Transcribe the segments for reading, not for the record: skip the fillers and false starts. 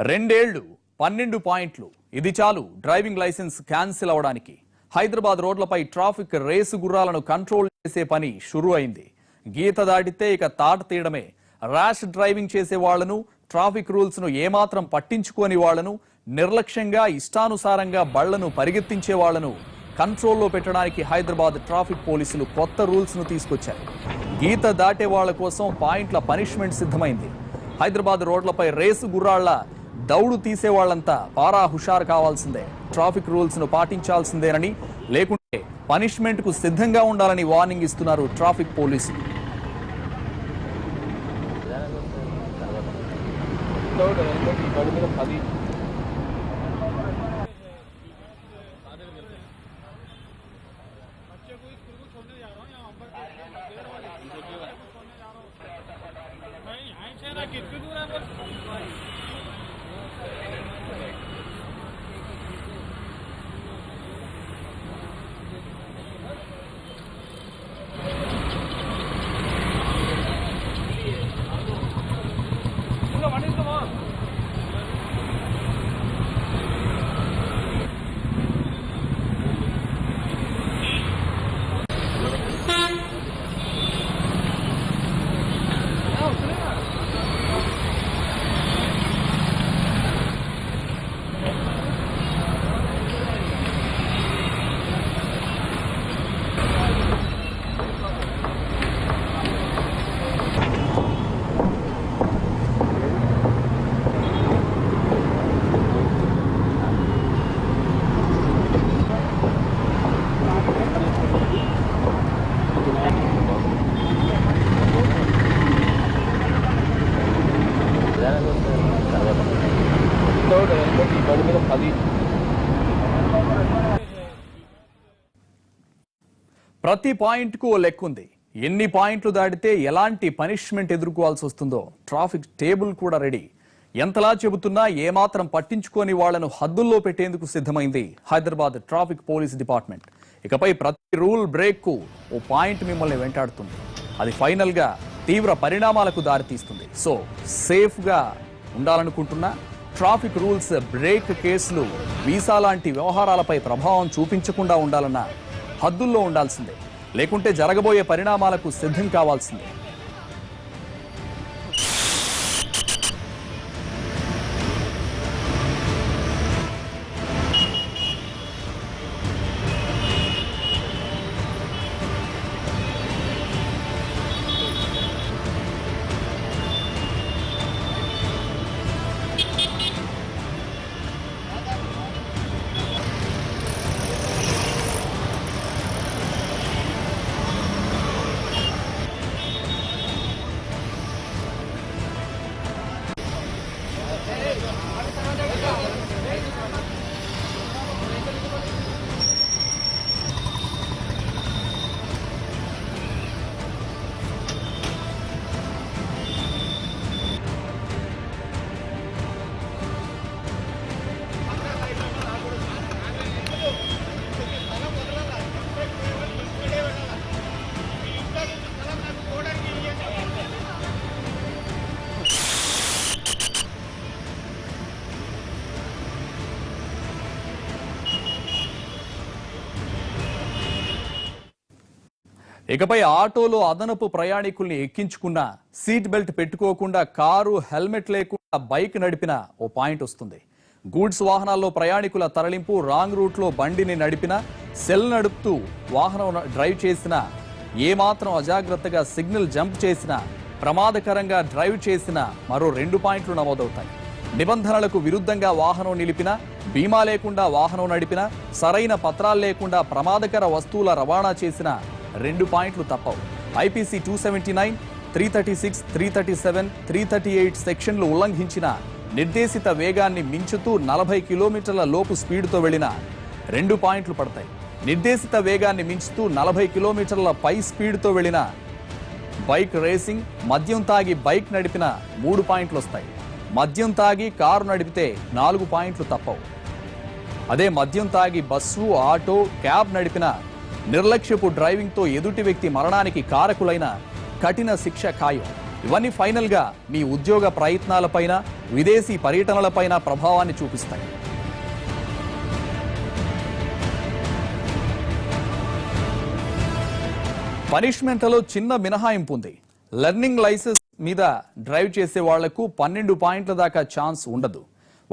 రెండేళ్లు 12 పాయింట్లు ఇది చాలు డ్రైవింగ్ లైసెన్స్ క్యాన్సిల్ అవడానికి. హైదరాబాద్ రోడ్లపై ట్రాఫిక్ రేసు గుర్రాలను కంట్రోల్ చేసే పని షురూ అయింది. గీత దాటితే ఇక తాట తీయడమే. ర్యాష్ డ్రైవింగ్ చేసే వాళ్లను, ట్రాఫిక్ రూల్స్ ను ఏమాత్రం పట్టించుకోని వాళ్లను, నిర్లక్ష్యంగా ఇష్టానుసారంగా బళ్లను పరిగెత్తించే వాళ్లను కంట్రోల్లో పెట్టడానికి హైదరాబాద్ ట్రాఫిక్ పోలీసులు కొత్త రూల్స్ ను తీసుకొచ్చారు. గీత దాటే వాళ్ల కోసం పాయింట్ల పనిష్మెంట్ సిద్ధమైంది. హైదరాబాద్ రోడ్లపై రేసు గుర్రాళ్ల దౌడు తీసే వాళ్లంతా పారా హుషారు కావాల్సిందే, ట్రాఫిక్ రూల్స్ ను పాటించాల్సిందేనని, లేకుంటే పనిష్మెంట్ కు సిద్ధంగా ఉండాలని వార్నింగ్ ఇస్తున్నారు ట్రాఫిక్ పోలీసులు. ప్రతి పాయింట్ కు ఓ లెక్కుంది. ఎన్ని పాయింట్లు దాటితే ఎలాంటి పనిష్మెంట్ ఎదుర్కోవాల్సి వస్తుందో ట్రాఫిక్ టేబుల్ కూడా రెడీ. ఎంతలా చెబుతున్నా ఏమాత్రం పట్టించుకోని వాళ్లను హద్దుల్లో పెట్టేందుకు సిద్ధమైంది హైదరాబాద్ ట్రాఫిక్ పోలీస్ డిపార్ట్మెంట్. ఇకపై ప్రతి రూల్ బ్రేక్ కు ఓ పాయింట్ మిమ్మల్ని వెంటాడుతుంది. అది ఫైనల్ గా తీవ్ర పరిణామాలకు దారితీస్తుంది. సో సేఫ్ గా ఉండాలనుకుంటున్నా ట్రాఫిక్ రూల్స్ బ్రేక్ కేసులు, వీసా లాంటి వ్యవహారాలపై ప్రభావం చూపించకుండా ఉండాలన్న హద్దుల్లో ఉండాల్సిందే, లేకుంటే జరగబోయే పరిణామాలకు సిద్ధం కావాల్సిందే. ఇకపై ఆటోలో అదనపు ప్రయాణికుల్ని ఎక్కించుకున్నా, సీట్ బెల్ట్ పెట్టుకోకుండా కారు, హెల్మెట్ లేకుండా బైక్ నడిపిన ఓ పాయింట్ వస్తుంది. గూడ్స్ వాహనాల్లో ప్రయాణికుల తరలింపు, రాంగ్ రూట్ లో బండిని నడిపిన, సెల్ నడుపుతూ వాహనం డ్రైవ్ చేసిన, ఏమాత్రం అజాగ్రత్తగా సిగ్నల్ జంప్ చేసిన, ప్రమాదకరంగా డ్రైవ్ చేసిన మరో 2 పాయింట్లు నమోదవుతాయి. నిబంధనలకు విరుద్ధంగా వాహనం నిలిపిన, బీమా లేకుండా వాహనం నడిపిన, సరైన పత్రాలు లేకుండా ప్రమాదకర వస్తువుల రవాణా చేసిన 2 పాయింట్లు తప్పవు. ఐపీసీ 279, 336, 337, 338 సెక్షన్లు ఉల్లంఘించిన, నిర్దేశిత వేగాన్ని మించుతూ 40 కిలోమీటర్ల లోపు స్పీడ్తో వెళ్లిన 2 పాయింట్లు పడతాయి. నిర్దేశిత వేగాన్ని మించుతూ 40 కిలోమీటర్ల పై స్పీడ్తో వెళ్లిన, బైక్ రేసింగ్, మద్యం తాగి బైక్ నడిపిన 3 పాయింట్లు వస్తాయి. మద్యం తాగి కారు నడిపితే 4 పాయింట్లు తప్పవు. అదే మద్యం తాగి బస్సు, ఆటో, క్యాబ్ నడిపిన, నిర్లక్ష్యపు డ్రైవింగ్ తో ఎదుటి వ్యక్తి మరణానికి కారకులైన కఠిన శిక్ష ఖాయం. ఇవన్నీ ఫైనల్గా మీ ఉద్యోగ ప్రయత్నాలపైన, విదేశీ పర్యటనలపైన ప్రభావాన్ని చూపిస్తాయి. పనిష్మెంట్లలో చిన్న మినహాయింపు ఉంది. లెర్నింగ్ లైసెన్స్ మీద డ్రైవ్ చేసే వాళ్లకు 12 పాయింట్ల దాకా ఛాన్స్ ఉండదు.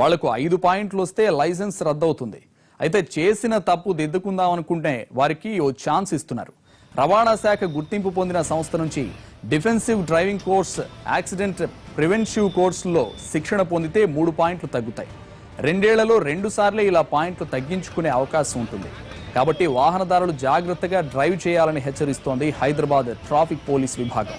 వాళ్లకు 5 పాయింట్లు వస్తే లైసెన్స్ రద్దవుతుంది. అయితే చేసిన తప్పు దిద్దుకుందాం అనుకుంటే వారికి ఓ ఛాన్స్ ఇస్తున్నారు. రవాణా శాఖ గుర్తింపు పొందిన సంస్థ నుంచి defensive driving course, accident preventive కోర్సుల్లో శిక్షణ పొందితే 3 పాయింట్లు తగ్గుతాయి. 2 ఏళ్లలో 2 సార్లే ఇలా పాయింట్లు తగ్గించుకునే అవకాశం ఉంటుంది. కాబట్టి వాహనదారులు జాగ్రత్తగా డ్రైవ్ చేయాలని హెచ్చరిస్తోంది హైదరాబాద్ ట్రాఫిక్ పోలీస్ విభాగం.